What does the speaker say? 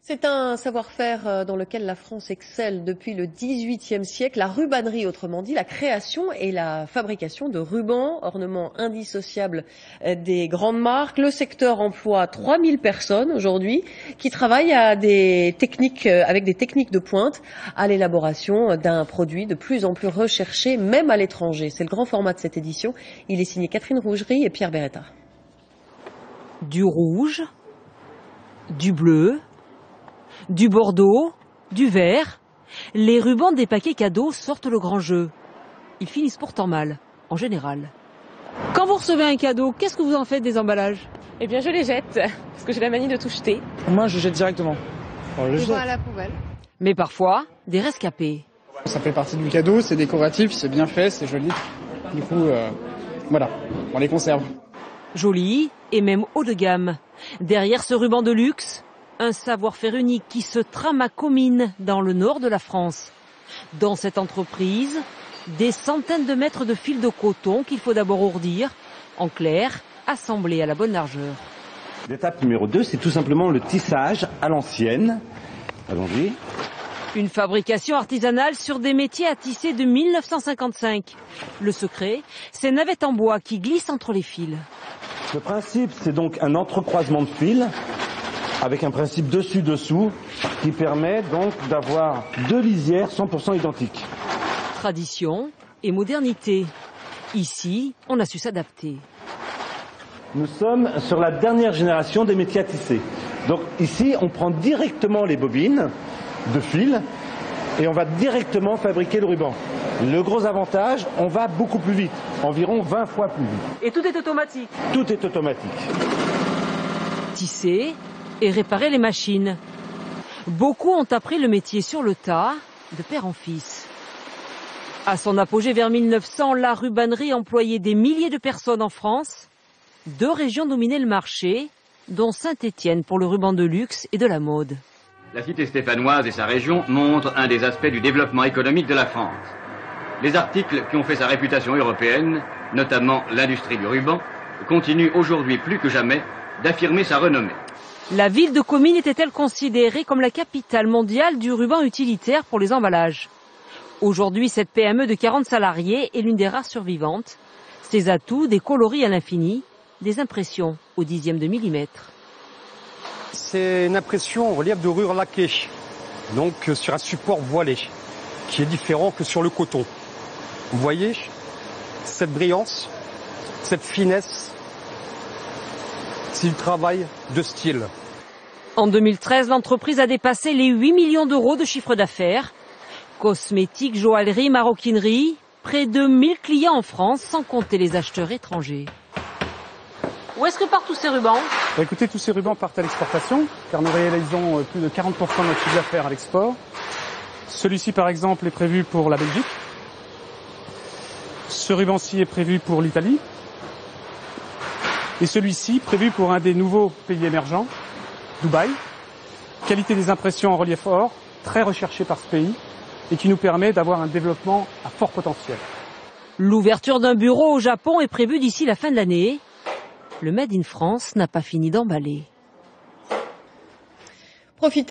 C'est un savoir-faire dans lequel la France excelle depuis le XVIIIe siècle, la rubannerie, autrement dit, la création et la fabrication de rubans, ornements indissociables des grandes marques. Le secteur emploie 3000 personnes aujourd'hui qui travaillent avec des techniques de pointe à l'élaboration d'un produit de plus en plus recherché, même à l'étranger. C'est le grand format de cette édition. Il est signé Catherine Rougerie et Pierre Beretta. Du rouge, du bleu, du bordeaux, du vert. Les rubans des paquets cadeaux sortent le grand jeu. Ils finissent pourtant mal, en général. Quand vous recevez un cadeau, qu'est-ce que vous en faites des emballages? Eh bien, je les jette, parce que j'ai la manie de tout jeter. Moi, je jette directement. Je vais à la poubelle. Mais parfois, des rescapés. Ça fait partie du cadeau, c'est décoratif, c'est bien fait, c'est joli. Du coup, voilà, on les conserve. Joli et même haut de gamme. Derrière ce ruban de luxe, un savoir-faire unique qui se trame à Comines, dans le nord de la France. Dans cette entreprise, des centaines de mètres de fils de coton qu'il faut d'abord ourdir, en clair, assemblés à la bonne largeur. L'étape numéro 2, c'est tout simplement le tissage à l'ancienne. Allons-y. Une fabrication artisanale sur des métiers à tisser de 1955. Le secret, ces navettes en bois qui glissent entre les fils. Le principe, c'est donc un entrecroisement de fils avec un principe dessus-dessous qui permet donc d'avoir deux lisières 100% identiques. Tradition et modernité. Ici, on a su s'adapter. Nous sommes sur la dernière génération des métiers à tisser. Donc ici, on prend directement les bobines de fil et on va directement fabriquer le ruban. Le gros avantage, on va beaucoup plus vite, environ 20 fois plus vite. Et tout est automatique? Tout est automatique. Tisser et réparer les machines. Beaucoup ont appris le métier sur le tas, de père en fils. À son apogée vers 1900, la rubannerie employait des milliers de personnes en France. 2 régions dominaient le marché, dont Saint-Étienne pour le ruban de luxe et de la mode. La cité stéphanoise et sa région montrent un des aspects du développement économique de la France. Les articles qui ont fait sa réputation européenne, notamment l'industrie du ruban, continuent aujourd'hui plus que jamais d'affirmer sa renommée. La ville de Comines était-elle considérée comme la capitale mondiale du ruban utilitaire pour les emballages? Aujourd'hui, cette PME de 40 salariés est l'une des rares survivantes. Ses atouts, des coloris à l'infini, des impressions au dixième de millimètre. C'est une impression en relief de rure laquée, donc sur un support voilé, qui est différent que sur le coton. Vous voyez cette brillance, cette finesse, c'est du travail de style. En 2013, l'entreprise a dépassé les 8 millions d'euros de chiffre d'affaires. Cosmétiques, joaillerie, maroquinerie, près de 1000 clients en France, sans compter les acheteurs étrangers. Où est-ce que partent tous ces rubans? Écoutez, tous ces rubans partent à l'exportation, car nous réalisons plus de 40% de notre chiffre d'affaires à l'export. Celui-ci, par exemple, est prévu pour la Belgique. Ce ruban-ci est prévu pour l'Italie. Et celui-ci, prévu pour un des nouveaux pays émergents, Dubaï. Qualité des impressions en relief or, très recherchée par ce pays, et qui nous permet d'avoir un développement à fort potentiel. L'ouverture d'un bureau au Japon est prévue d'ici la fin de l'année. Le Made in France n'a pas fini d'emballer. Profitez